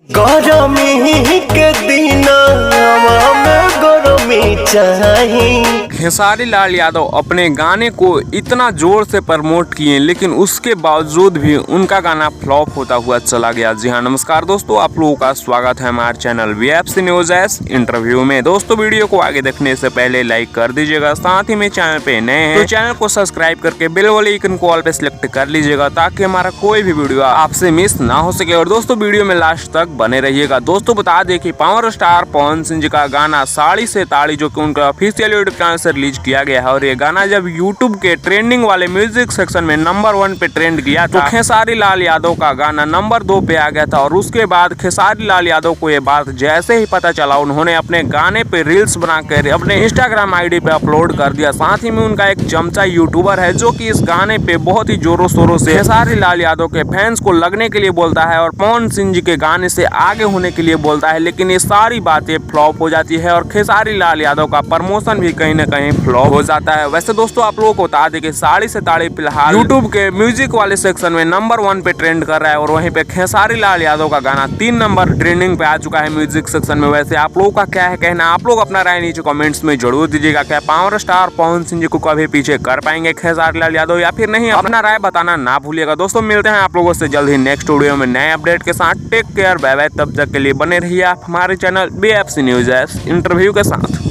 गरमी के दिन में गरमी चाहिए। खेसारी लाल यादव अपने गाने को इतना जोर से प्रमोट किए लेकिन उसके बावजूद भी उनका गाना फ्लॉप होता हुआ चला गया। जी हाँ, नमस्कार दोस्तों, आप लोगों का स्वागत है हमारे channel VFC news S interview में। दोस्तों, वीडियो को आगे देखने से पहले लाइक कर दीजिएगा, साथ ही में चैनल पे नए हैं तो चैनल को सब्सक्राइब करके बेल वाले आइकन को ऑल पे सिलेक्ट कर लीजिएगा ताकि हमारा कोई भी वीडियो आपसे मिस ना हो सके। और दोस्तों, वीडियो में लास्ट तक बने रहिएगा। दोस्तों, बता दें कि पावर स्टार पवन सिंह जी का गाना साड़ी से ताड़ी, जो कि उनका ऑफिशियल यूट्यूब चैनल से रिलीज किया गया है, और ये गाना जब यूट्यूब के ट्रेंडिंग वाले म्यूजिक सेक्शन में नंबर 1 पे ट्रेंड किया था, तो खेसारी लाल यादव का गाना नंबर 2 पे आ गया था। और उसके बाद खेसारी लाल यादव को ये बात जैसे ही पता चला, उन्होंने अपने गाने पे रील्स बनाकर अपने इंस्टाग्राम आईडी पे अपलोड कर दिया। साथ ही में उनका एक चमचा यूट्यूबर है जो कि इस गाने पे बहुत ही जोरों शोरों से खेसारी लाल यादव के फैंस को लगने के लिए बोलता है और पवन सिंह जी के गाने से आगे होने के लिए बोलता है, लेकिन ये सारी बातें फ्लॉप हो जाती है और खेसारी लाल यादव का प्रमोशन भी कहीं ना कहीं फ्लॉप हो जाता है। वैसे दोस्तों, आप लोगों को बता दें कि साड़ी से ताड़ी फिलहाल यूट्यूब के म्यूजिक वाले सेक्शन में नंबर 1 पे ट्रेंड कर रहा है, और वहीं पे खेसारी लाल यादव का गाना 3 नंबर ट्रेंडिंग पे आ चुका है म्यूजिक सेक्शन में। वैसे आप लोगों का क्या है कहना, आप लोग अपना राय नीचे कमेंट्स में जरूर दीजिएगा। क्या पावर स्टार पवन सिंह जी को कभी पीछे कर पाएंगे खेसारी लाल यादव या फिर नहीं? अपना राय बताना ना भूलिएगा। दोस्तों, मिलते हैं आप लोगों से जल्द ही नेक्स्ट वीडियो में नए अपडेट के साथ। Take care, bye bye. तब तक के लिए बने रहिए आप हमारे चैनल VFC न्यूज इंटरव्यू के साथ।